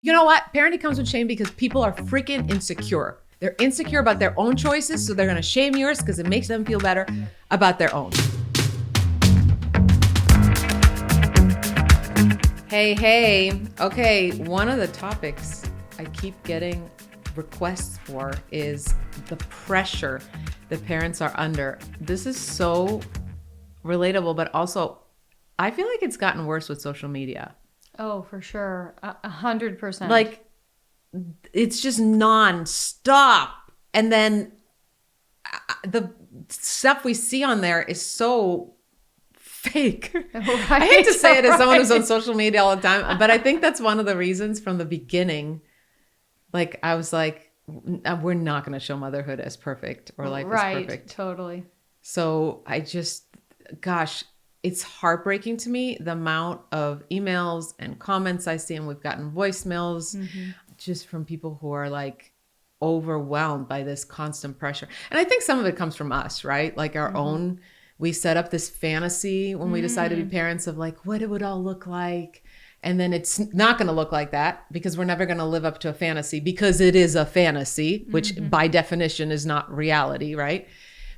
You know what? Parenting comes with shame because people are freaking insecure. They're insecure about their own choices, so they're going to shame yours because it makes them feel better about their own. Hey. Okay, one of the topics I keep getting requests for is the pressure that parents are under. This is so relatable, but also I feel like it's gotten worse with social media. Oh, for sure. 100%. Like, it's just nonstop. And then the stuff we see on there is so fake. Right, I hate to say it as someone who's on right. social media all the time, but I think that's one of the reasons from the beginning. Like, I was like, we're not going to show motherhood as perfect or life Right, as perfect. totally. So I just, gosh, it's heartbreaking to me, the amount of emails and comments I see, and we've gotten voicemails just from people who are like overwhelmed by this constant pressure. And I think some of it comes from us, right? Like our own, we set up this fantasy when we decided to be parents of like, what it would all look like. And then it's not going to look like that because we're never going to live up to a fantasy because it is a fantasy, which by definition is not reality, right?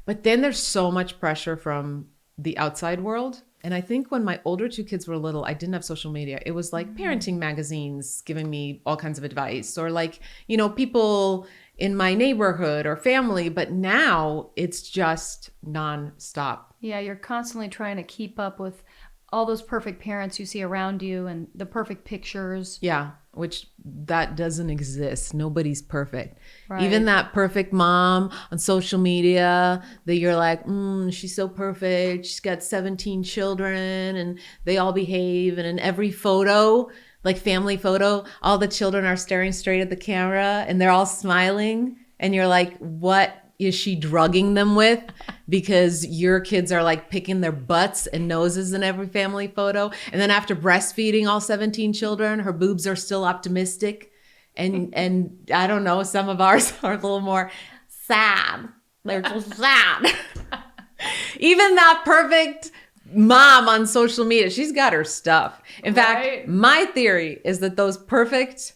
But then there's so much pressure from the outside world. And I think when my older two kids were little, I didn't have social media. It was like parenting magazines giving me all kinds of advice, or like, you know, people in my neighborhood or family. But now it's just nonstop. Yeah, you're constantly trying to keep up with all those perfect parents you see around you and the perfect pictures. Yeah, which that doesn't exist. Nobody's perfect. Right. Even that perfect mom on social media that you're like, she's so perfect. She's got 17 children and they all behave. And in every photo, like family photo, all the children are staring straight at the camera and they're all smiling. And you're like, what is she drugging them with? Because your kids are like picking their butts and noses in every family photo. And then after breastfeeding all 17 children, her boobs are still optimistic. And I don't know, some of ours are a little more sad. They're just sad. Even that perfect mom on social media, she's got her stuff. In fact, my theory is that those perfect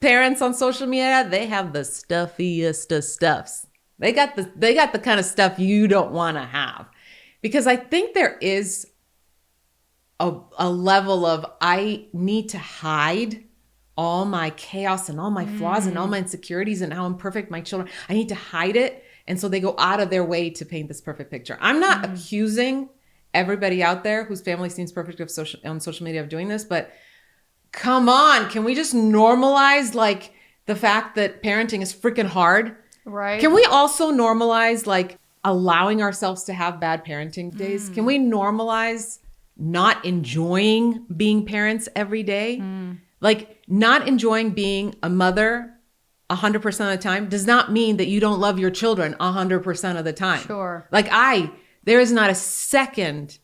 parents on social media, they have the stuffiest of stuffs. They got the kind of stuff you don't want to have. Because I think there is a level of, I need to hide all my chaos and all my flaws and all my insecurities and how imperfect my children. I need to hide it. And so they go out of their way to paint this perfect picture. I'm not accusing everybody out there whose family seems perfect on social media of doing this, but come on, can we just normalize like the fact that parenting is freaking hard? Right. Can we also normalize like allowing ourselves to have bad parenting days? Can we normalize not enjoying being parents every day? Like not enjoying being a mother 100% of the time does not mean that you don't love your children 100% of the time. Sure. Like there is not a second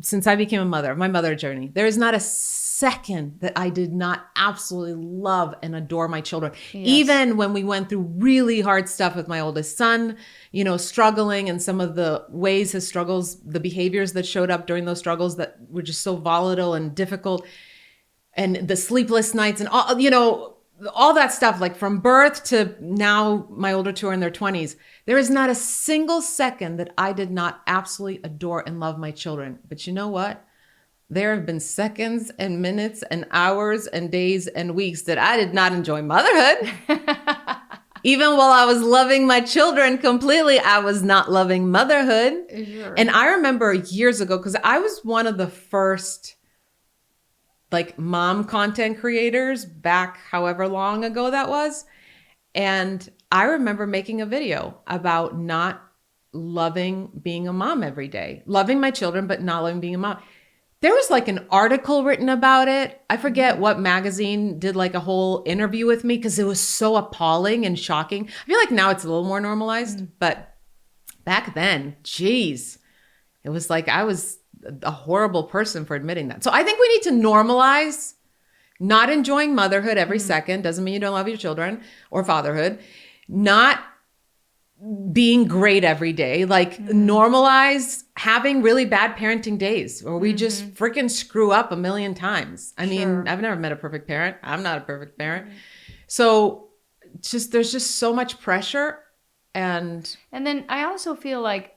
since I became a mother, of my mother journey, there is not a second that I did not absolutely love and adore my children. Yes. Even when we went through really hard stuff with my oldest son, you know, struggling, and some of the ways his struggles, the behaviors that showed up during those struggles that were just so volatile and difficult, and the sleepless nights and all, you know, all that stuff, like from birth to now my older two are in their 20s. There is not a single second that I did not absolutely adore and love my children. But you know what? There have been seconds and minutes and hours and days and weeks that I did not enjoy motherhood. Even while I was loving my children completely, I was not loving motherhood. Sure. And I remember years ago, because I was one of the first like mom content creators back however long ago that was. And I remember making a video about not loving being a mom every day, loving my children, but not loving being a mom. There was like an article written about it. I forget what magazine did like a whole interview with me because it was so appalling and shocking. I feel like now it's a little more normalized, but back then, geez, it was like I was a horrible person for admitting that. So I think we need to normalize not enjoying motherhood every second. Doesn't mean you don't love your children or fatherhood. Not being great every day, like normalize having really bad parenting days where we just freaking screw up a million times. I mean, I've never met a perfect parent. I'm not a perfect parent. So there's just so much pressure. And then I also feel like,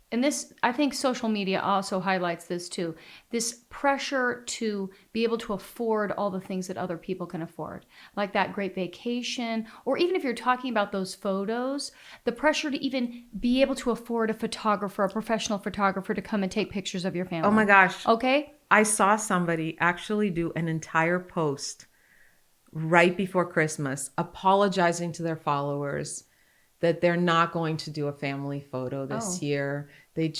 and this, I think social media also highlights this too, this pressure to be able to afford all the things that other people can afford, like that great vacation, or even if you're talking about those photos, the pressure to even be able to afford a photographer, a professional photographer to come and take pictures of your family. oh my gosh. Okay? I saw somebody actually do an entire post right before Christmas apologizing to their followers that they're not going to do a family photo this year. It's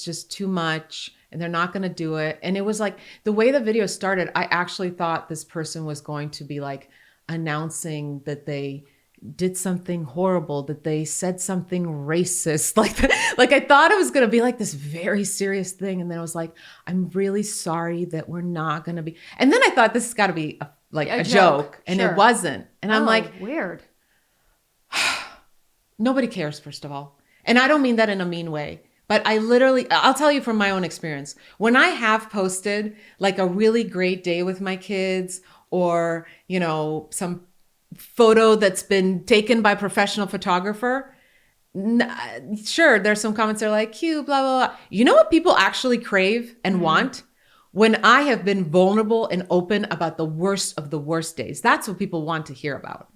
just too much and they're not going to do it. And it was like the way the video started, I actually thought this person was going to be like announcing that they did something horrible, that they said something racist. Like I thought it was going to be like this very serious thing. And then I was like, I'm really sorry that we're not going to be. And then I thought this has got to be a joke. And it wasn't. And I'm like, weird. Nobody cares, first of all. And I don't mean that in a mean way, but I'll tell you from my own experience. When I have posted like a really great day with my kids or, some photo that's been taken by a professional photographer, sure, there's some comments that are like, cute, blah, blah, blah. You know what people actually crave and want? When I have been vulnerable and open about the worst of the worst days. That's what people want to hear about.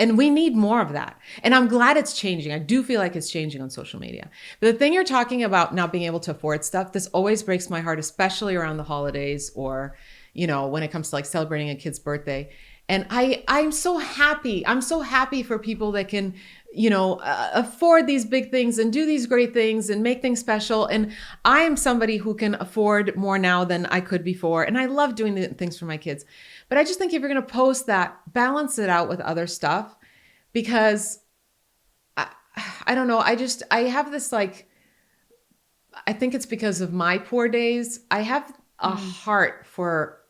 And we need more of that. And I'm glad it's changing. I do feel like it's changing on social media. But the thing you're talking about not being able to afford stuff, this always breaks my heart, especially around the holidays or, when it comes to like celebrating a kid's birthday. And I'm so happy. I'm so happy for people that can, afford these big things and do these great things and make things special. And I am somebody who can afford more now than I could before. And I love doing the things for my kids. But I just think if you're going to post that, balance it out with other stuff, because I don't know. I have this like, I think it's because of my poor days. I have a heart for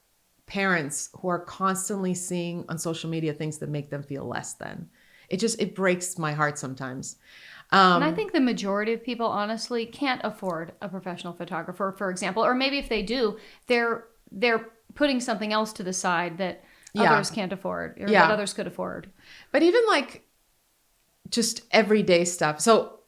parents who are constantly seeing on social media things that make them feel less than. It breaks my heart sometimes. And I think the majority of people honestly can't afford a professional photographer, for example, or maybe if they do, they're putting something else to the side that others can't afford or that others could afford. But even like just everyday stuff. So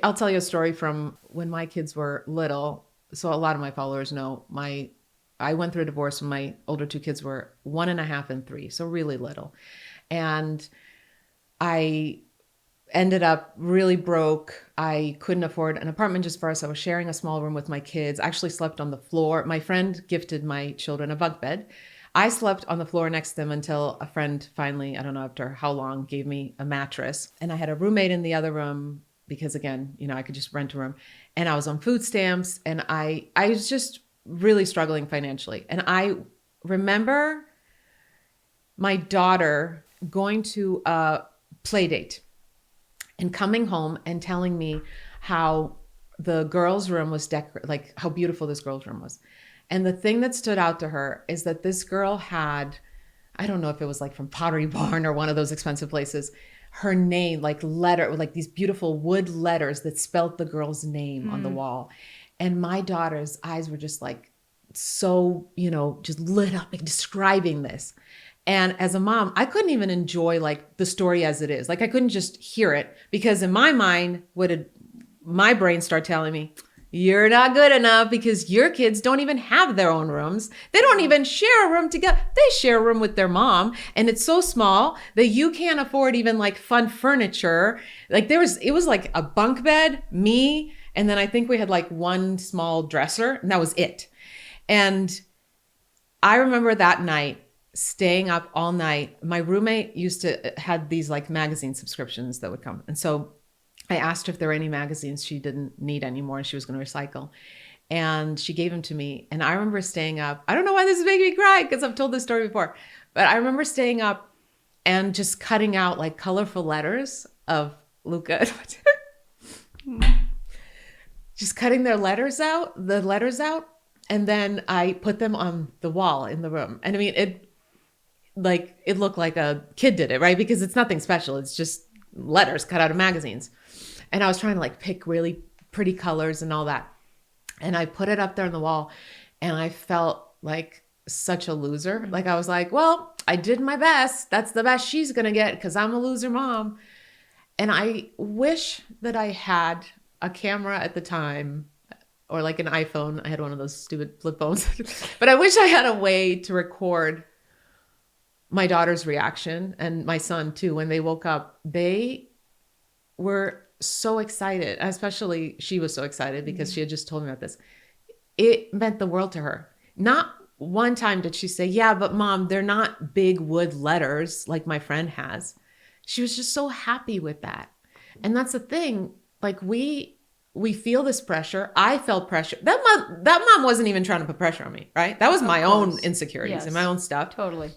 I'll tell you a story from when my kids were little. So a lot of my followers know I went through a divorce when my older two kids were 1.5 and 3. So really little. And I ended up really broke. I couldn't afford an apartment just for us. I was sharing a small room with my kids. I actually slept on the floor. My friend gifted my children a bunk bed. I slept on the floor next to them until a friend finally, I don't know after how long, gave me a mattress. And I had a roommate in the other room because again, I could just rent a room. And I was on food stamps and I was just really struggling financially. And I remember my daughter going to a play date and coming home and telling me how the girls' room was like how beautiful this girls' room was. And the thing that stood out to her is that this girl had, I don't know if it was like from Pottery Barn or one of those expensive places, her name, like these beautiful wood letters that spelled the girl's name on the wall. And my daughter's eyes were just like, so, just lit up, like describing this. And as a mom, I couldn't even enjoy like the story as it is. Like I couldn't just hear it because in my mind, my brain start telling me, you're not good enough because your kids don't even have their own rooms. They don't even share a room together. They share a room with their mom and it's so small that you can't afford even like fun furniture. Like it was like a bunk bed, me, and then I think we had like one small dresser and that was it. And I remember that night staying up all night. My roommate had these like magazine subscriptions that would come. And so I asked her if there were any magazines she didn't need anymore and she was going to recycle. And she gave them to me. And I remember staying up. I don't know why this is making me cry because I've told this story before. But I remember staying up and just cutting out like colorful letters of Luca. Just cutting the letters out. And then I put them on the wall in the room. And I mean, it looked like a kid did it, right? Because it's nothing special. It's just letters cut out of magazines. And I was trying to like pick really pretty colors and all that. And I put it up there on the wall and I felt like such a loser. Like I was like, well, I did my best. That's the best she's going to get because I'm a loser mom. And I wish that I had a camera at the time or like an iPhone. I had one of those stupid flip phones, but I wish I had a way to record my daughter's reaction and my son too. When they woke up, they were so excited. Especially she was so excited because she had just told me about this. It meant the world to her. Not one time did she say, yeah, but mom, they're not big wood letters like my friend has. She was just so happy with that. And that's the thing. Like we feel this pressure. I felt pressure. That mom wasn't even trying to put pressure on me, right? That was my own insecurities and my own stuff. Totally.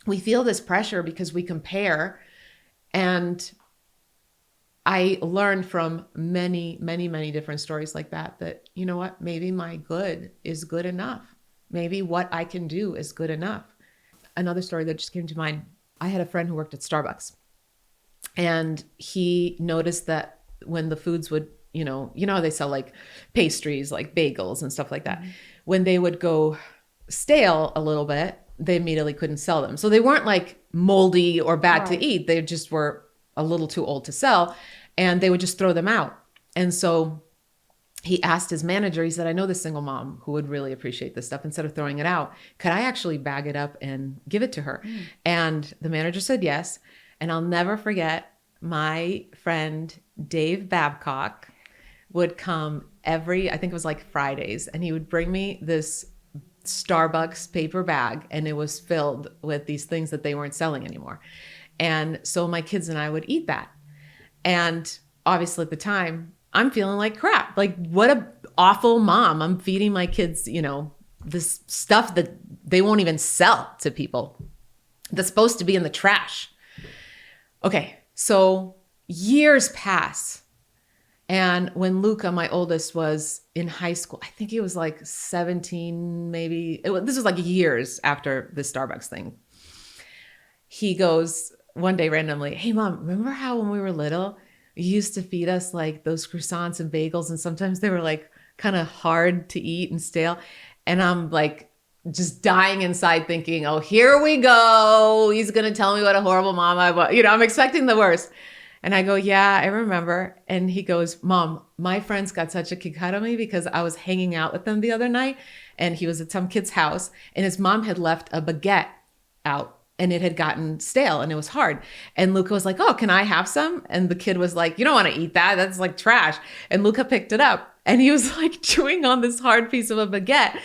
We feel this pressure because we compare. And I learned from many, many, many different stories like that, you know what, maybe my good is good enough. Maybe what I can do is good enough. Another story that just came to mind. I had a friend who worked at Starbucks and he noticed that when the foods would, you know how they sell like pastries, like bagels and stuff like that. Mm-hmm. When they would go stale a little bit, they immediately couldn't sell them. So they weren't like moldy or bad to eat. They just were a little too old to sell and they would just throw them out. And so he asked his manager, he said, I know this single mom who would really appreciate this stuff. Instead of throwing it out, could I actually bag it up and give it to her? Mm. And the manager said yes. And I'll never forget my friend, Dave Babcock, would come I think it was like Fridays, and he would bring me this Starbucks paper bag and it was filled with these things that they weren't selling anymore. And so my kids and I would eat that. And obviously at the time, I'm feeling like crap. Like what a awful mom. I'm feeding my kids, this stuff that they won't even sell to people that's supposed to be in the trash. Okay, so years pass. And when Luca, my oldest, was in high school, I think he was like 17, maybe. This was like years after the Starbucks thing. He goes one day randomly, hey mom, remember how when we were little, you used to feed us like those croissants and bagels and sometimes they were like kind of hard to eat and stale. And I'm like just dying inside thinking, oh, here we go. He's going to tell me what a horrible mom I was. I'm expecting the worst. And I go, yeah, I remember. And he goes, mom, my friends got such a kick out of me because I was hanging out with them the other night and he was at some kid's house and his mom had left a baguette out. And it had gotten stale and it was hard. And Luca was like, oh, can I have some? And the kid was like, you don't want to eat that. That's like trash. And Luca picked it up and he was like chewing on this hard piece of a baguette.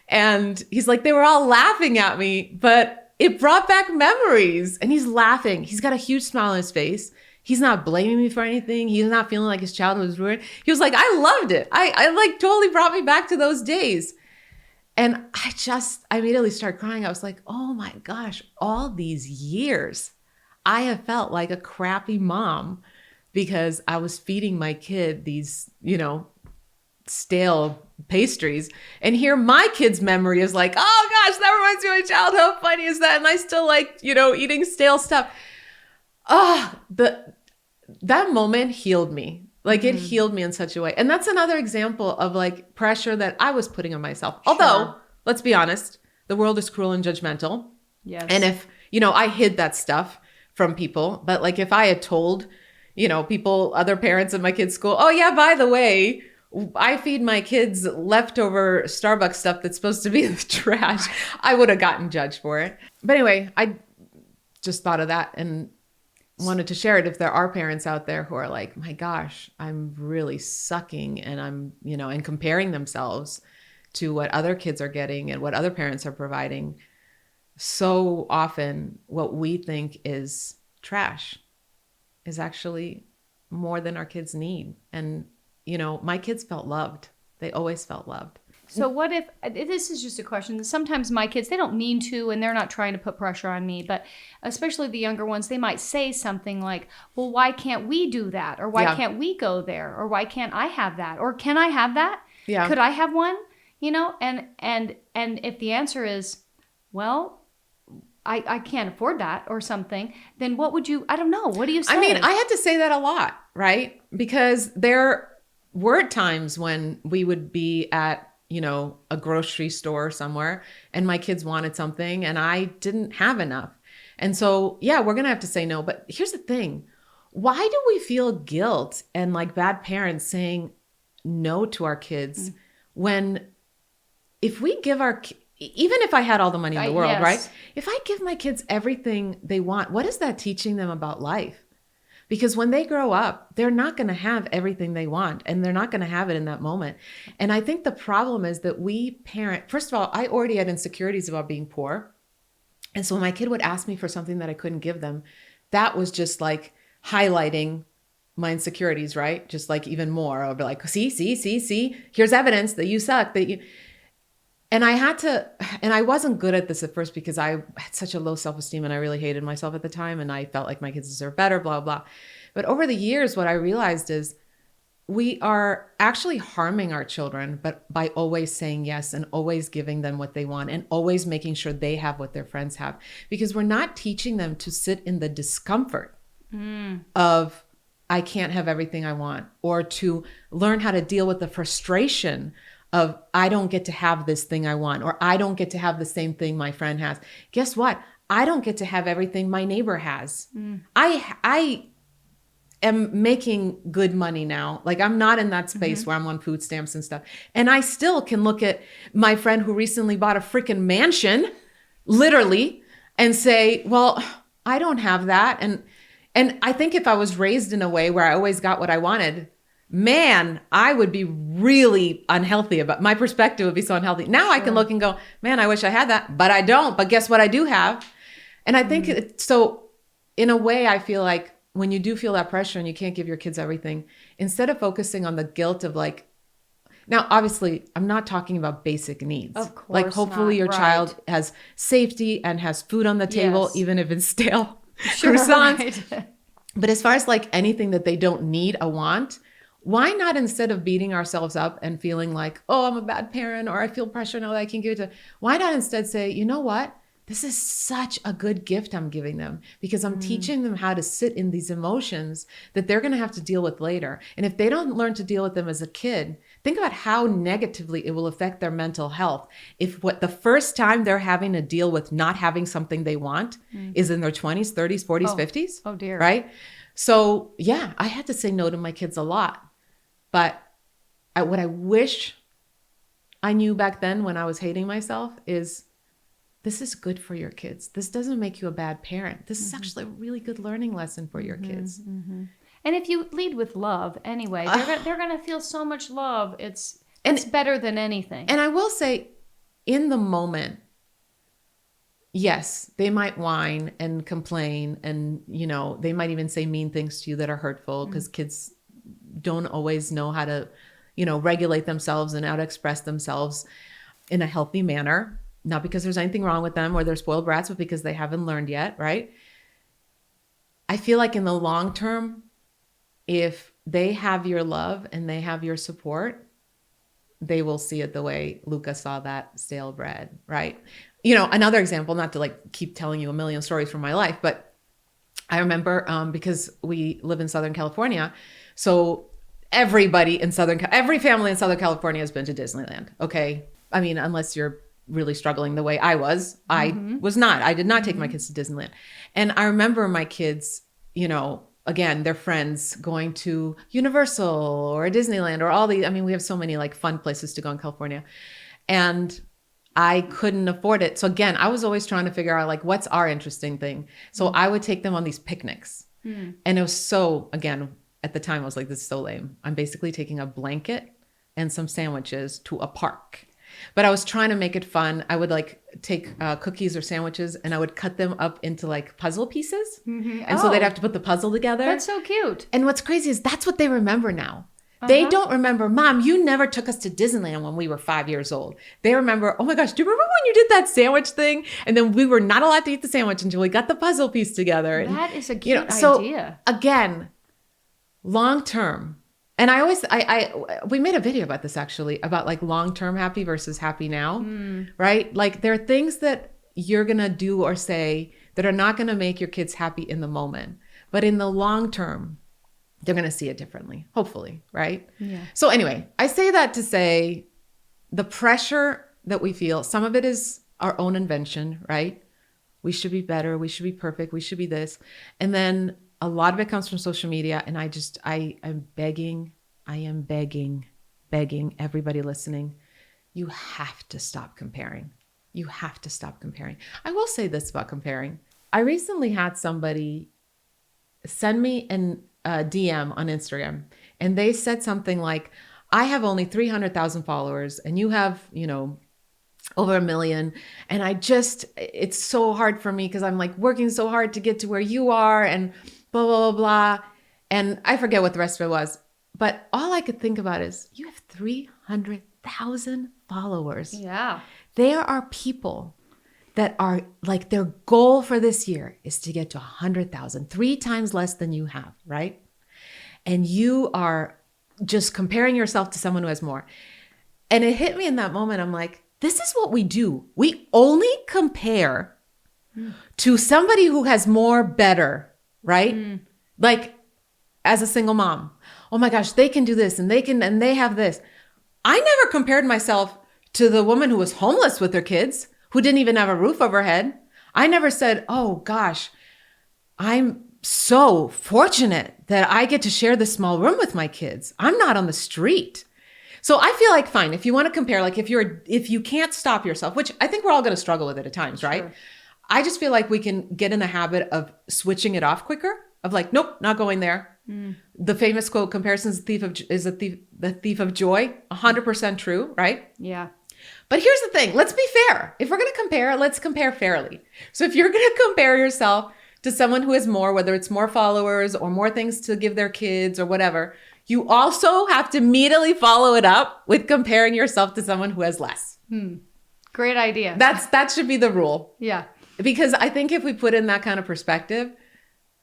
And he's like, they were all laughing at me, but it brought back memories. And he's laughing. He's got a huge smile on his face. He's not blaming me for anything. He's not feeling like his childhood was ruined. He was like, I loved it. I like totally brought me back to those days. And I immediately started crying. I was like, oh my gosh, all these years I have felt like a crappy mom because I was feeding my kid these, stale pastries. And here my kid's memory is like, oh gosh, that reminds me of my childhood. How funny is that? And I still like, eating stale stuff. That moment healed me. Like it healed me in such a way. And that's another example of like pressure that I was putting on myself. Although, let's be honest, the world is cruel and judgmental. Yes. And if, I hid that stuff from people, but like if I had told, people, other parents in my kids' school, oh yeah, by the way, I feed my kids leftover Starbucks stuff that's supposed to be in the trash, I would have gotten judged for it. But anyway, I just thought of that and wanted to share it if there are parents out there who are like, my gosh, I'm really sucking and I'm, and comparing themselves to what other kids are getting and what other parents are providing. So often what we think is trash is actually more than our kids need. And, my kids felt loved. They always felt loved. So what if, this is just a question, sometimes my kids, they don't mean to, and they're not trying to put pressure on me, but especially the younger ones, they might say something like, well, why can't we do that? Or why can't we go there? Or why can't I have that? Or can I have that? Yeah. Could I have one? And if the answer is, well, I can't afford that or something, then what would you, I don't know. What do you say? I mean, I had to say that a lot, right? Because there were times when we would be at, a grocery store somewhere and my kids wanted something and I didn't have enough. And so, yeah, we're going to have to say no. But here's the thing. Why do we feel guilt and like bad parents saying no to our kids when if we give even if I had all the money in the world, yes. right? If I give my kids everything they want, what is that teaching them about life? Because when they grow up, they're not going to have everything they want and they're not going to have it in that moment. And I think the problem is that we parent, first of all, I already had insecurities about being poor. And so when my kid would ask me for something that I couldn't give them, that was just like highlighting my insecurities, right? Just like even more. I'll be like, see, here's evidence that you suck, and I had to, and I wasn't good at this at first because I had such a low self-esteem and I really hated myself at the time. And I felt like my kids deserve better, blah, blah. But over the years, what I realized is we are actually harming our children, but by always saying yes and always giving them what they want and always making sure they have what their friends have, because we're not teaching them to sit in the discomfort of, I can't have everything I want, or to learn how to deal with the frustration of I don't get to have this thing I want, or I don't get to have the same thing my friend has. Guess what? I don't get to have everything my neighbor has. I am making good money now. Like I'm not in that space where I'm on food stamps and stuff. And I still can look at my friend who recently bought a freaking mansion, literally, and say, well, I don't have that. And I think if I was raised in a way where I always got what I wanted, man, I would be really unhealthy about my perspective would be so unhealthy. Now I can look and go, man, I wish I had that, but I don't. But guess what I do have? And I think so in a way, I feel like when you do feel that pressure and you can't give your kids everything, instead of focusing on the guilt of like, now, obviously, I'm not talking about basic needs. Of course like hopefully not, your right. child has safety and has food on the table, Yes. even if it's stale Sure, croissants. right. But as far as like anything that they don't need, a want, why not, instead of beating ourselves up and feeling like, oh, I'm a bad parent or I feel pressure now that I can give it to, why not instead say, you know what? This is such a good gift I'm giving them because I'm teaching them how to sit in these emotions that they're going to have to deal with later. And if they don't learn to deal with them as a kid, think about how negatively it will affect their mental health. If what the first time they're having to deal with not having something they want is in their 20s, 30s, 40s, 50s. Oh dear. Right? So yeah, I had to say no to my kids a lot. But what I wish I knew back then when I was hating myself is this is good for your kids. This doesn't make you a bad parent. This is actually a really good learning lesson for your kids. And if you lead with love anyway, they're going to feel so much love. It's better than anything. And I will say, in the moment, yes, they might whine and complain and, they might even say mean things to you that are hurtful because kids don't always know how to, regulate themselves and how to express themselves in a healthy manner. Not because there's anything wrong with them or they're spoiled brats, but because they haven't learned yet, right? I feel like in the long term, if they have your love and they have your support, they will see it the way Luca saw that stale bread, right? Another example, not to like keep telling you a million stories from my life, but I remember because we live in Southern California, so every family in Southern California has been to Disneyland, okay? I mean, unless you're really struggling the way I was. I was not. I did not take my kids to Disneyland. And I remember my kids, again, their friends going to Universal or Disneyland or all these. I mean, we have so many like fun places to go in California. And I couldn't afford it. So again, I was always trying to figure out like, what's our interesting thing? So I would take them on these picnics. And it was so, again, at the time I was like, this is so lame. I'm basically taking a blanket and some sandwiches to a park. But I was trying to make it fun. I would like take cookies or sandwiches and I would cut them up into like puzzle pieces. And so they'd have to put the puzzle together. That's so cute. And what's crazy is that's what they remember now. They don't remember, Mom, you never took us to Disneyland when we were 5 years old. They remember, oh my gosh, do you remember when you did that sandwich thing? And then we were not allowed to eat the sandwich until we got the puzzle piece together. That is a cute so idea. Again, long term. And we made a video about this actually, about like long-term happy versus happy now, right? Like there are things that you're going to do or say that are not going to make your kids happy in the moment. But in the long term, they're going to see it differently, hopefully, right? Yeah. So anyway, I say that to say the pressure that we feel, some of it is our own invention, right? We should be better. We should be perfect. We should be this. And then a lot of it comes from social media. And I am begging everybody listening, you have to stop comparing. You have to stop comparing. I will say this about comparing. I recently had somebody send me a DM on Instagram, and they said something like, I have only 300,000 followers and you have, over 1 million. And it's so hard for me because I'm like working so hard to get to where you are and blah, blah, blah, blah. And I forget what the rest of it was. But all I could think about is you have 300,000 followers. Yeah. There are people that are like, their goal for this year is to get to 100,000, 3 times less than you have, right? And you are just comparing yourself to someone who has more. And it hit me in that moment. I'm like, this is what we do. We only compare to somebody who has more better, right? Like as a single mom, oh my gosh, they can do this and they have this. I never compared myself to the woman who was homeless with her kids, who didn't even have a roof over her head. I never said, oh gosh, I'm so fortunate that I get to share this small room with my kids. I'm not on the street. So I feel like, fine, if you want to compare, like if you can't stop yourself, which I think we're all going to struggle with it at times, right? Sure. I just feel like we can get in the habit of switching it off quicker, of like, nope, not going there. The famous quote, comparison is the thief of joy, 100% true, right? Yeah. But here's the thing, let's be fair. If we're going to compare, let's compare fairly. So if you're going to compare yourself to someone who has more, whether it's more followers or more things to give their kids or whatever, you also have to immediately follow it up with comparing yourself to someone who has less. Great idea. That should be the rule. Yeah. Because I think if we put in that kind of perspective,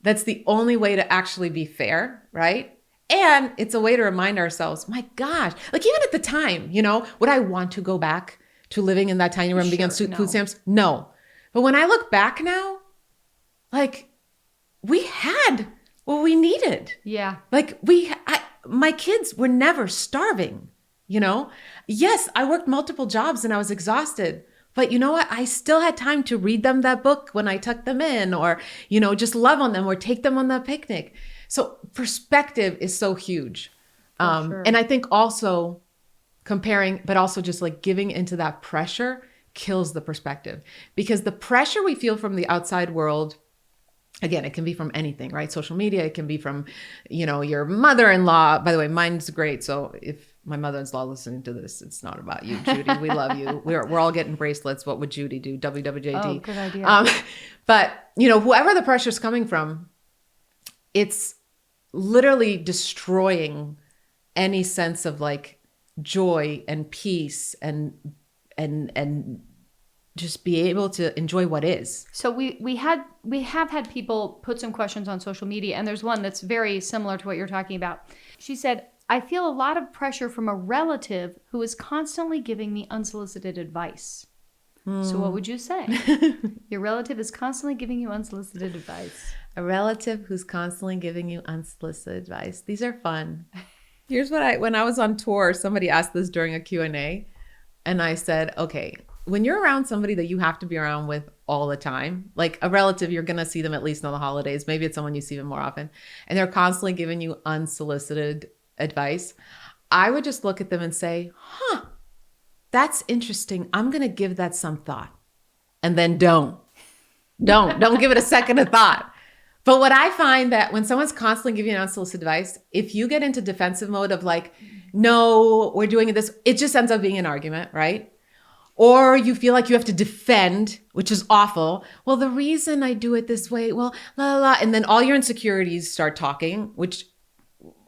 that's the only way to actually be fair, right? And it's a way to remind ourselves, my gosh, like even at the time, would I want to go back to living in that tiny room against food stamps? No. But when I look back now, like we had what we needed. Yeah. Like my kids were never starving, Yes, I worked multiple jobs and I was exhausted. But you know what? I still had time to read them that book when I tucked them in or, just love on them or take them on that picnic. So perspective is so huge. Sure. And I think also comparing, but also just like giving into that pressure kills the perspective, because the pressure we feel from the outside world, again, it can be from anything, right? Social media, it can be from, your mother-in-law. By the way, mine's great. So if my mother-in-law listening to this, it's not about you, Judy. We love you. We're all getting bracelets. What would Judy do? WWJD. Oh, good idea. But whoever the pressure is coming from, it's literally destroying any sense of like joy and peace and just be able to enjoy what is. So we have had people put some questions on social media, and there's one that's very similar to what you're talking about. She said, I feel a lot of pressure from a relative who is constantly giving me unsolicited advice. So what would you say? Your relative is constantly giving you unsolicited advice. A relative who's constantly giving you unsolicited advice. These are fun. Here's when I was on tour, somebody asked this during a Q&A, and I said, okay, when you're around somebody that you have to be around with all the time, like a relative, you're going to see them at least on the holidays. Maybe it's someone you see them more often, and they're constantly giving you unsolicited advice. I would just look at them and say, that's interesting. I'm going to give that some thought. And then don't give it a second of thought. But what I find that when someone's constantly giving you unsolicited advice, if you get into defensive mode of like, no, we're doing this, it just ends up being an argument, right? Or you feel like you have to defend, which is awful. Well, the reason I do it this way, well, la, la, la. And then all your insecurities start talking, which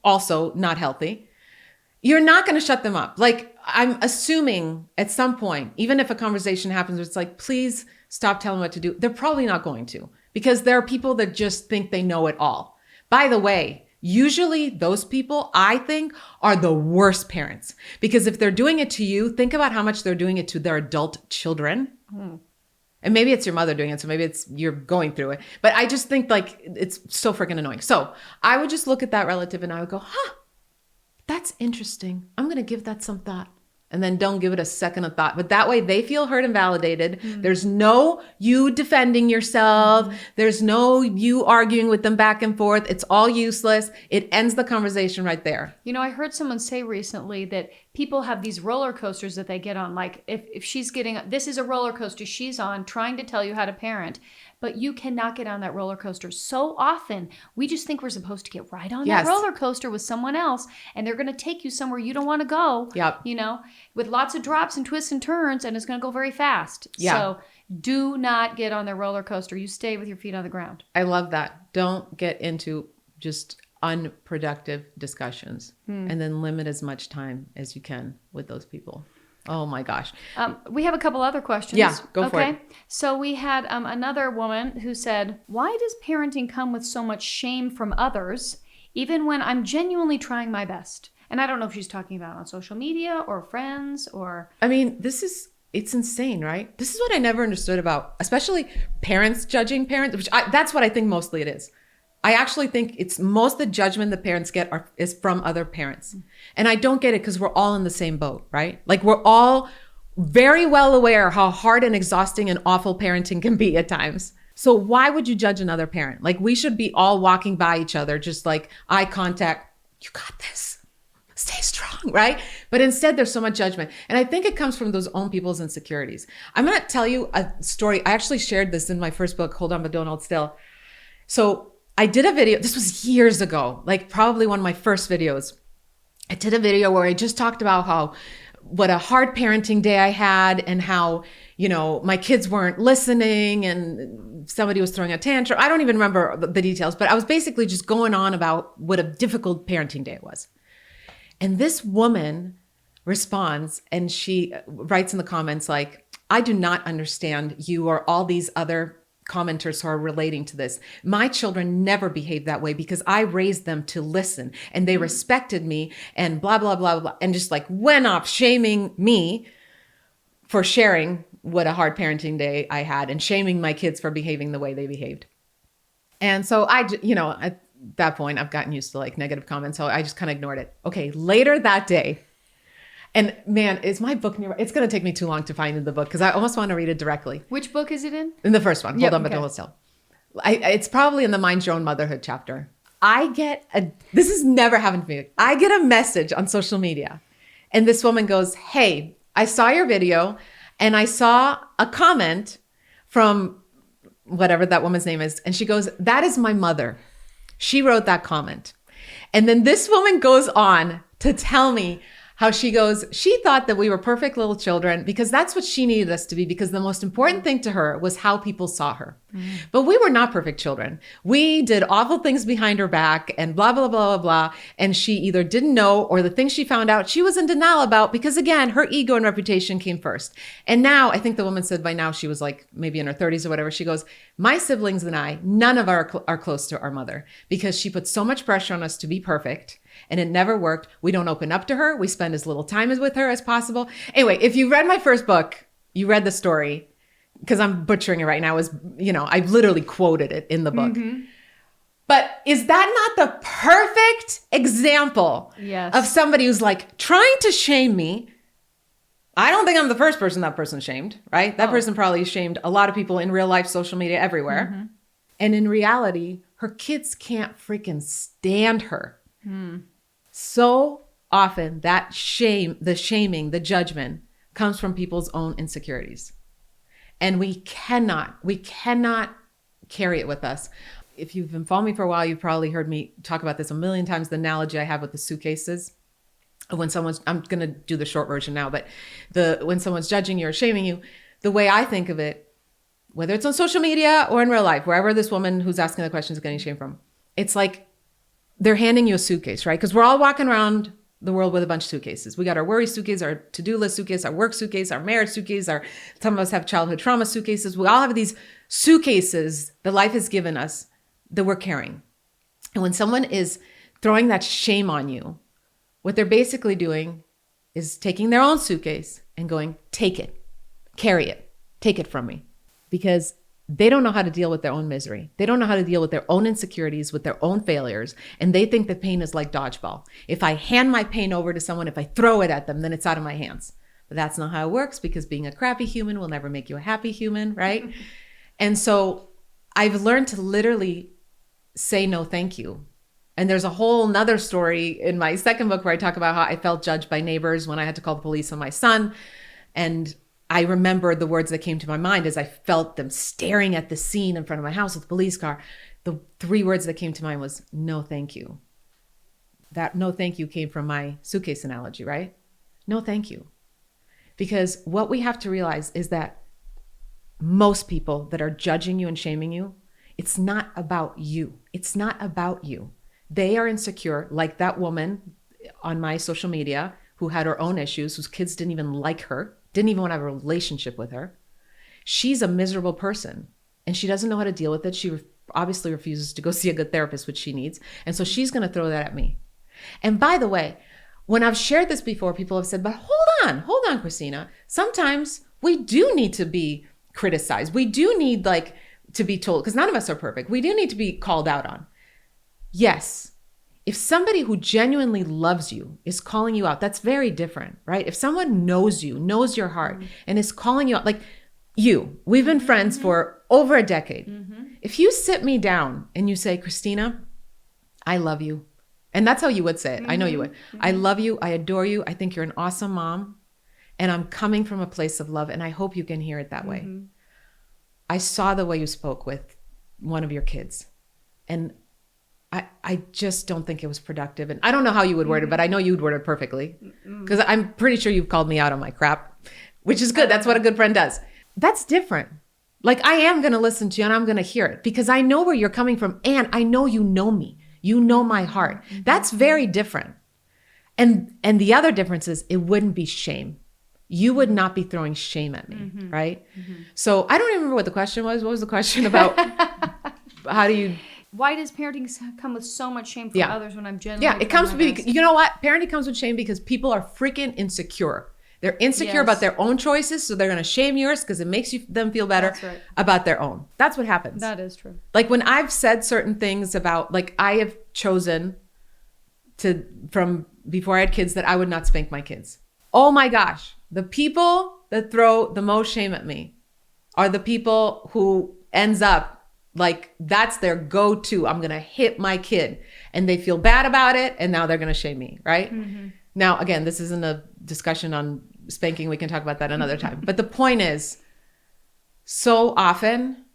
also not healthy. You're not going to shut them up. Like, I'm assuming at some point, even if a conversation happens where it's like, please stop telling me what to do, they're probably not going to, because there are people that just think they know it all. By the way, usually those people, I think, are the worst parents, because if they're doing it to you, think about how much they're doing it to their adult children. And And maybe it's your mother doing it. So maybe it's you're going through it. But I just think like it's so freaking annoying. So I would just look at that relative and I would go, that's interesting. I'm going to give that some thought. And then don't give it a second of thought. But that way they feel heard and validated. There's no you defending yourself. There's no you arguing with them back and forth. It's all useless. It ends the conversation right there. You know, I heard someone say recently that people have these roller coasters that they get on. Like if she's getting, this is a roller coaster she's on trying to tell you how to parent, but you cannot get on that roller coaster. So often we just think we're supposed to get right on that roller coaster with someone else, and they're going to take you somewhere you don't want to go, you know, with lots of drops and twists and turns, and it's going to go very fast. So do not get on the roller coaster. You stay with your feet on the ground. I love that. Don't get into just unproductive discussions and then limit as much time as you can with those people. Oh my gosh. We have a couple other questions. Yeah, go for it. So we had another woman who said, why does parenting come with so much shame from others, even when I'm genuinely trying my best? And I don't know if she's talking about on social media or friends or... I mean, it's insane, right? This is what I never understood about, especially parents judging parents, which that's what I think mostly it is. I actually think it's most the judgment the parents get is from other parents. And I don't get it because we're all in the same boat, right? Like we're all very well aware how hard and exhausting and awful parenting can be at times. So why would you judge another parent? Like we should be all walking by each other, just like eye contact. You got this. Stay strong, right? But instead there's so much judgment. And I think it comes from those own people's insecurities. I'm going to tell you a story. I actually shared this in my first book, Hold On But Don't Hold Still. So I did a video, this was years ago, like probably one of my first videos. I did a video where I just talked about what a hard parenting day I had and how, you know, my kids weren't listening and somebody was throwing a tantrum. I don't even remember the details, but I was basically just going on about what a difficult parenting day it was. And this woman responds and she writes in the comments like, I do not understand you or all these other commenters who are relating to this. My children never behaved that way because I raised them to listen and they respected me and blah, blah, blah, blah. And just like went off shaming me for sharing what a hard parenting day I had and shaming my kids for behaving the way they behaved. And so at that point, I've gotten used to like negative comments. So I just kind of ignored it. Okay. Later that day, and man, is my book near? It's going to take me too long to find in the book because I almost want to read it directly. Which book is it in? In the first one. Hold On But Don't Hold Still. It's probably in the Mind Your Own Motherhood chapter. This has never happened to me. I get a message on social media and this woman goes, hey, I saw your video and I saw a comment from whatever that woman's name is. And she goes, that is my mother. She wrote that comment. And then this woman goes on to tell me how she thought that we were perfect little children because that's what she needed us to be, because the most important thing to her was how people saw her. But we were not perfect children. We did awful things behind her back and blah, blah, blah, blah, blah. And she either didn't know or the things she found out, she was in denial about because again, her ego and reputation came first. And now I think the woman said by now she was like maybe in her 30s or whatever. She goes, my siblings and I, none of our are close to our mother because she put so much pressure on us to be perfect. And it never worked. We don't open up to her. We spend as little time with her as possible. Anyway, if you read my first book, you read the story, because I'm butchering it right now, I literally quoted it in the book. Mm-hmm. But is that not the perfect example of somebody who's like trying to shame me? I don't think I'm the first person that person shamed, right? That person probably shamed a lot of people in real life, social media, everywhere. Mm-hmm. And in reality, her kids can't freaking stand her. So often that shame, the shaming, the judgment comes from people's own insecurities. And we cannot carry it with us. If you've been following me for a while, you've probably heard me talk about this a million times, the analogy I have with the suitcases. I'm going to do the short version now, but when someone's judging you or shaming you, the way I think of it, whether it's on social media or in real life, wherever this woman who's asking the question is getting shamed from, it's like they're handing you a suitcase, right? Because we're all walking around the world with a bunch of suitcases. We got our worry suitcase, our to-do list suitcase, our work suitcase, our marriage suitcase, some of us have childhood trauma suitcases. We all have these suitcases that life has given us that we're carrying. And when someone is throwing that shame on you, what they're basically doing is taking their own suitcase and going, take it, carry it, take it from me. because they don't know how to deal with their own misery. They don't know how to deal with their own insecurities, with their own failures. And they think that pain is like dodgeball. If I hand my pain over to someone, if I throw it at them, then it's out of my hands. But that's not how it works, because being a crappy human will never make you a happy human, right? And so I've learned to literally say no, thank you. And there's a whole nother story in my second book where I talk about how I felt judged by neighbors when I had to call the police on my son. And I remember the words that came to my mind as I felt them staring at the scene in front of my house with the police car. The 3 words that came to mind was, no, thank you. That no, thank you came from my suitcase analogy, right? No, thank you. Because what we have to realize is that most people that are judging you and shaming you, it's not about you. It's not about you. They are insecure, like that woman on my social media who had her own issues, whose kids didn't even like her, didn't even want to have a relationship with her. She's a miserable person and she doesn't know how to deal with it. She obviously refuses to go see a good therapist, which she needs. And so she's going to throw that at me. And by the way, when I've shared this before, people have said, but hold on, Christina. Sometimes we do need to be criticized. We do need to be told, because none of us are perfect. We do need to be called out on. Yes. If somebody who genuinely loves you is calling you out, that's very different, right? If someone knows you, knows your heart, and is calling you out, like we've been friends for over a decade. If you sit me down and you say, Christina, I love you. And that's how you would say it. I know you would. I love you. I adore you. I think you're an awesome mom. And I'm coming from a place of love. And I hope you can hear it that way. I saw the way you spoke with one of your kids. And I just don't think it was productive. And I don't know how you would word it, but I know you would word it perfectly. Because I'm pretty sure you've called me out on my crap, which is good. That's what a good friend does. That's different. Like, I am going to listen to you and I'm going to hear it because I know where you're coming from. And I know you know me. You know my heart. That's very different. And the other difference is it wouldn't be shame. You would not be throwing shame at me, right? So I don't even remember what the question was. What was the question about? How do you... Why does parenting come with so much shame from others when I'm genuinely... Yeah, it comes to be... You know what? Parenting comes with shame because people are freaking insecure. They're insecure about their own choices, so they're going to shame yours because it makes them feel better about their own. That's what happens. That is true. Like when I've said certain things about, like I have chosen from before I had kids that I would not spank my kids. Oh my gosh. The people that throw the most shame at me are the people who ends up like that's their go-to. I'm going to hit my kid and they feel bad about it. And now they're going to shame me. Right. Now, again, this isn't a discussion on spanking. We can talk about that another time. But the point is, so often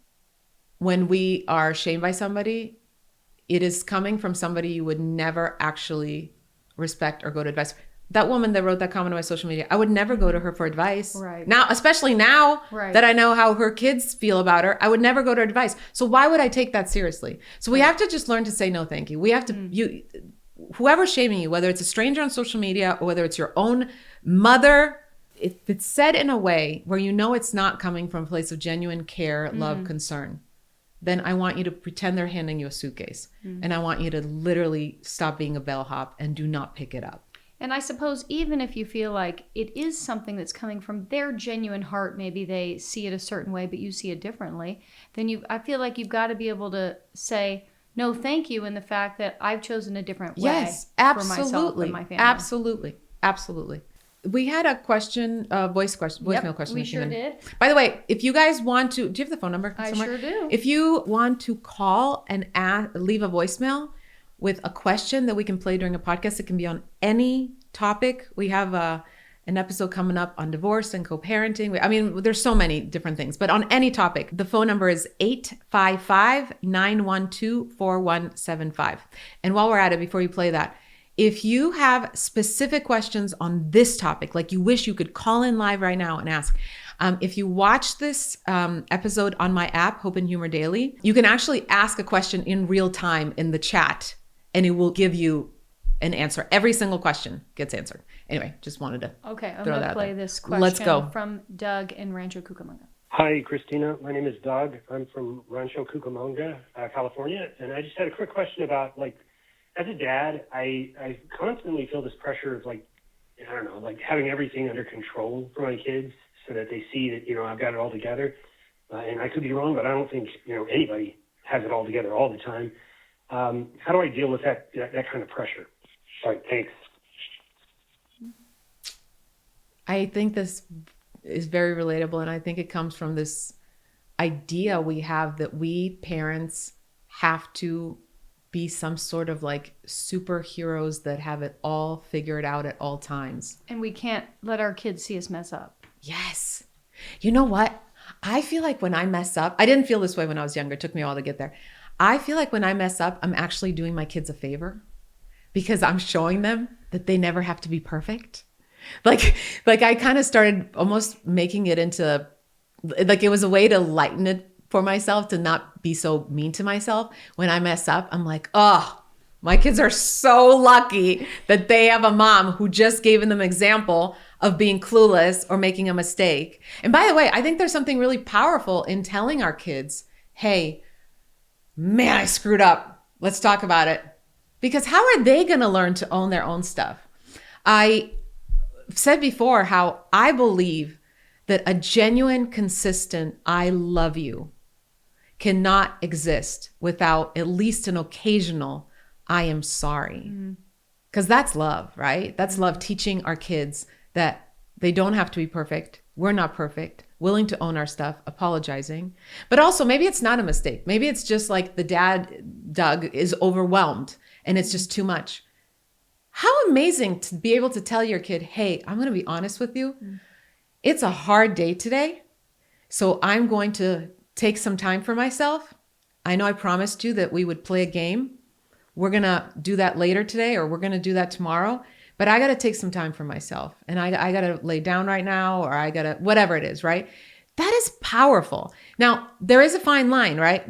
when we are shamed by somebody, it is coming from somebody you would never actually respect or go to advice. That woman that wrote that comment on my social media, I would never go to her for advice. Right. Now, especially now that I know how her kids feel about her, I would never go to her advice. So why would I take that seriously? So we have to just learn to say no, thank you. We have to, whoever's shaming you, whether it's a stranger on social media or whether it's your own mother, if it's said in a way where you know it's not coming from a place of genuine care, love, concern, then I want you to pretend they're handing you a suitcase. And I want you to literally stop being a bellhop and do not pick it up. And I suppose even if you feel like it is something that's coming from their genuine heart, maybe they see it a certain way, but you see it differently, then I feel like you've got to be able to say, no, thank you, in the fact that I've chosen a different way for myself and my family. Absolutely. We had a question, voicemail question. We sure did. By the way, if you guys want to, do you have the phone number somewhere? I sure do. If you want to call and leave a voicemail with a question that we can play during a podcast, it can be on any topic. We have an episode coming up on divorce and co-parenting. I mean, there's so many different things, but on any topic, the phone number is 855-912-4175. And while we're at it, before you play that, if you have specific questions on this topic, like you wish you could call in live right now and ask, if you watch this episode on my app, Hope and Humor Daily, you can actually ask a question in real time in the chat and it will give you an answer. Every single question gets answered. Anyway, just wanted to Okay, I'm going to play this question Let's go. From Doug in Rancho Cucamonga. Hi, Christina. My name is Doug. I'm from Rancho Cucamonga, California. And I just had a quick question about, like, as a dad, I constantly feel this pressure of, like, I don't know, like having everything under control for my kids so that they see that, I've got it all together. and I could be wrong, but I don't think anybody has it all together all the time. How do I deal with that kind of pressure? All right, thanks. I think this is very relatable, and I think it comes from this idea we have that we parents have to be some sort of like superheroes that have it all figured out at all times. And we can't let our kids see us mess up. Yes. You know what? I feel like when I mess up, I didn't feel this way when I was younger. It took me a while to get there. I feel like when I mess up, I'm actually doing my kids a favor because I'm showing them that they never have to be perfect. Like I kind of started almost making it into, like it was a way to lighten it for myself, to not be so mean to myself. When I mess up, I'm like, oh, my kids are so lucky that they have a mom who just gave them an example of being clueless or making a mistake. And by the way, I think there's something really powerful in telling our kids, hey, man, I screwed up. Let's talk about it. Because how are they going to learn to own their own stuff? I said before how I believe that a genuine, consistent, I love you cannot exist without at least an occasional, I am sorry. Because that's love, right? That's love, teaching our kids that they don't have to be perfect. We're not perfect, willing to own our stuff, apologizing. But also maybe it's not a mistake. Maybe it's just like the dad, Doug, is overwhelmed and it's just too much. How amazing to be able to tell your kid, hey, I'm going to be honest with you. It's a hard day today. So I'm going to take some time for myself. I know I promised you that we would play a game. We're going to do that later today, or we're going to do that tomorrow. But I got to take some time for myself. And I got to lay down right now, or I got to, whatever it is, right? That is powerful. Now, there is a fine line, right?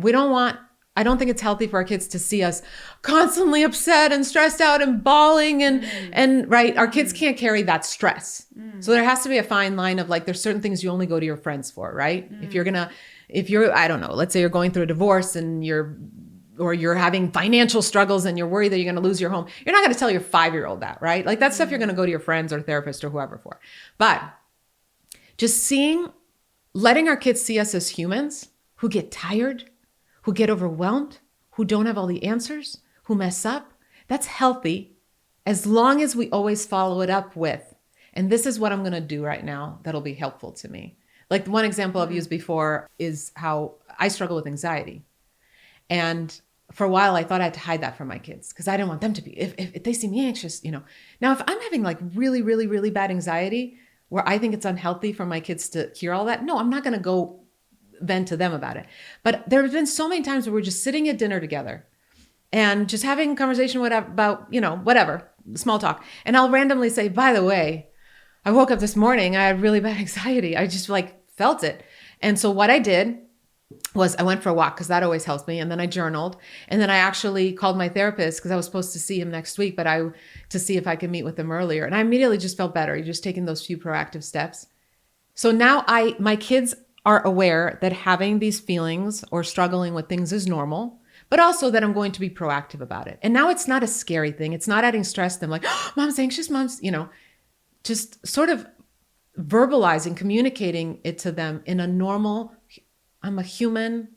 I don't think it's healthy for our kids to see us constantly upset and stressed out and bawling and right. Our kids can't carry that stress. So there has to be a fine line of like, there's certain things you only go to your friends for, right? If you're, I don't know, let's say you're going through a divorce and you're having financial struggles and you're worried that you're going to lose your home. You're not going to tell your 5-year-old that, right? Like that stuff you're going to go to your friends or therapist or whoever for. But just letting our kids see us as humans who get tired, who get overwhelmed, who don't have all the answers, who mess up, that's healthy as long as we always follow it up with, and this is what I'm going to do right now that'll be helpful to me. Like one example I've used before is how I struggle with anxiety. And for a while, I thought I had to hide that from my kids because I didn't want them to be, if they see me anxious, Now, if I'm having like really, really, really bad anxiety where I think it's unhealthy for my kids to hear all that, no, I'm not going to go vent to them about it. But there have been so many times where we're just sitting at dinner together and just having a conversation about, whatever, small talk. And I'll randomly say, by the way, I woke up this morning, I had really bad anxiety. I just felt it. And so what I did was I went for a walk because that always helps me. And then I journaled. And then I actually called my therapist because I was supposed to see him next week, to see if I could meet with him earlier. And I immediately just felt better. You're just taking those few proactive steps. So now my kids are aware that having these feelings or struggling with things is normal, but also that I'm going to be proactive about it. And now it's not a scary thing. It's not adding stress to them like, oh, mom's anxious, just sort of verbalizing, communicating it to them in a normal, I'm a human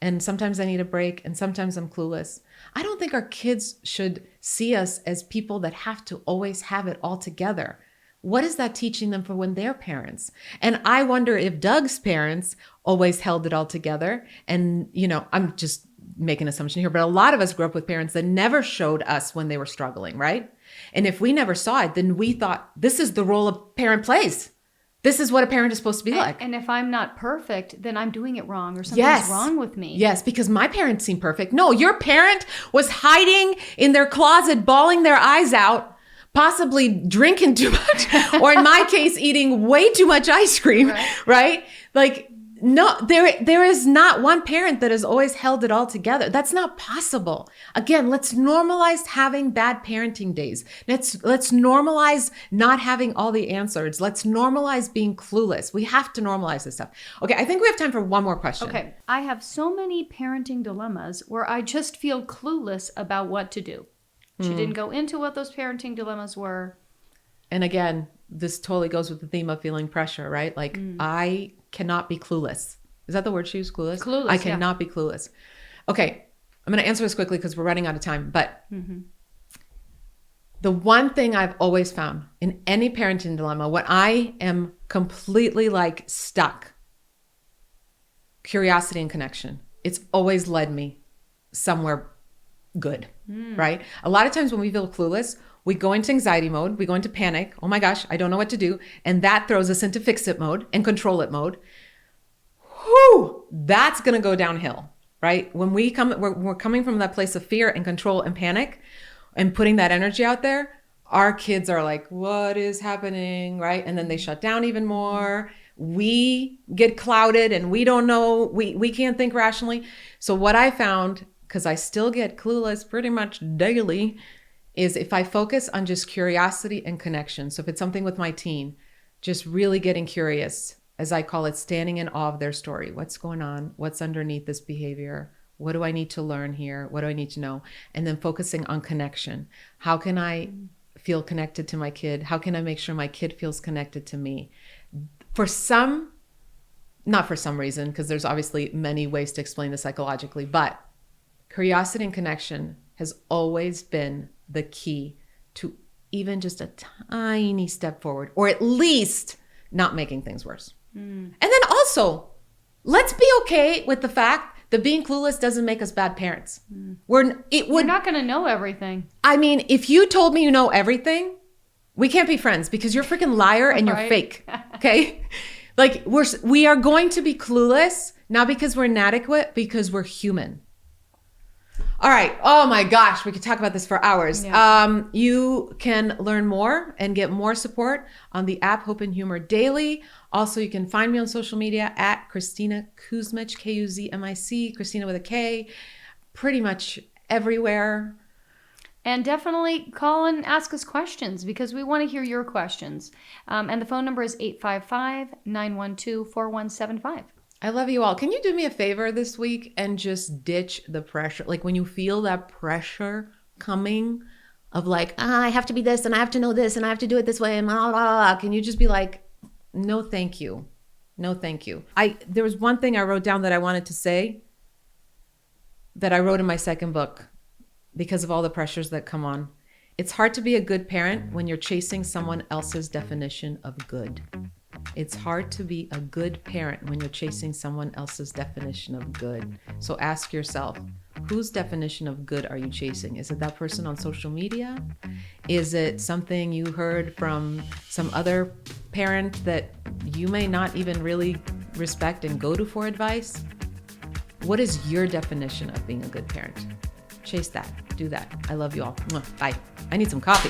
and sometimes I need a break and sometimes I'm clueless. I don't think our kids should see us as people that have to always have it all together. What is that teaching them for when they're parents? And I wonder if Doug's parents always held it all together. And, I'm just making an assumption here, but a lot of us grew up with parents that never showed us when they were struggling, right? And if we never saw it, then we thought this is the role a parent plays. This is what a parent is supposed to be like. And if I'm not perfect, then I'm doing it wrong or something's wrong with me. Yes, because my parents seem perfect. No, your parent was hiding in their closet, bawling their eyes out, possibly drinking too much, or in my case, eating way too much ice cream, right? Like, no, there is not one parent that has always held it all together. That's not possible. Again, let's normalize having bad parenting days. Let's normalize not having all the answers. Let's normalize being clueless. We have to normalize this stuff. Okay, I think we have time for one more question. Okay, I have so many parenting dilemmas where I just feel clueless about what to do. She didn't go into what those parenting dilemmas were. And again, this totally goes with the theme of feeling pressure, right? Like I cannot be clueless. Is that the word she used? Clueless? Clueless, I yeah. cannot be clueless. Okay. I'm going to answer this quickly because we're running out of time. But the one thing I've always found in any parenting dilemma, when I am completely like stuck, curiosity and connection, it's always led me somewhere good, right? A lot of times when we feel clueless, we go into anxiety mode, we go into panic. Oh my gosh, I don't know what to do. And that throws us into fix it mode and control it mode. Whew, that's going to go downhill, right? When we're coming from that place of fear and control and panic and putting that energy out there, our kids are like, what is happening, right? And then they shut down even more. We get clouded and we don't know, we can't think rationally. So what I found, because I still get clueless pretty much daily, is if I focus on just curiosity and connection. So if it's something with my teen, just really getting curious, as I call it, standing in awe of their story. What's going on? What's underneath this behavior? What do I need to learn here? What do I need to know? And then focusing on connection. How can I feel connected to my kid? How can I make sure my kid feels connected to me? Not for some reason, because there's obviously many ways to explain this psychologically, but curiosity and connection has always been the key to even just a tiny step forward, or at least not making things worse. And then also, let's be okay with the fact that being clueless doesn't make us bad parents. You're not going to know everything. I mean, if you told me you know everything, we can't be friends because you're a freaking liar and you're Right. fake. Okay? Like we are going to be clueless, not because we're inadequate, because we're human. All right. Oh my gosh, we could talk about this for hours. Yeah. You can learn more and get more support on the app Hope and Humor Daily. Also, you can find me on social media at Christina Kuzmic, Kuzmic, Christina with a K, pretty much everywhere. And definitely call and ask us questions because we want to hear your questions. And the phone number is 855-912-4175. I love you all. Can you do me a favor this week and just ditch the pressure? Like when you feel that pressure coming of like, I have to be this and I have to know this and I have to do it this way and blah, blah, blah. Can you just be like, no, thank you. No, thank you. There was one thing I wrote down that I wanted to say that I wrote in my second book because of all the pressures that come on. It's hard to be a good parent when you're chasing someone else's definition of good. It's hard to be a good parent when you're chasing someone else's definition of good. So ask yourself, whose definition of good are you chasing? Is it that person on social media? Is it something you heard from some other parent that you may not even really respect and go to for advice? What is your definition of being a good parent? Chase that. Do that. I love you all. Bye. I need some coffee.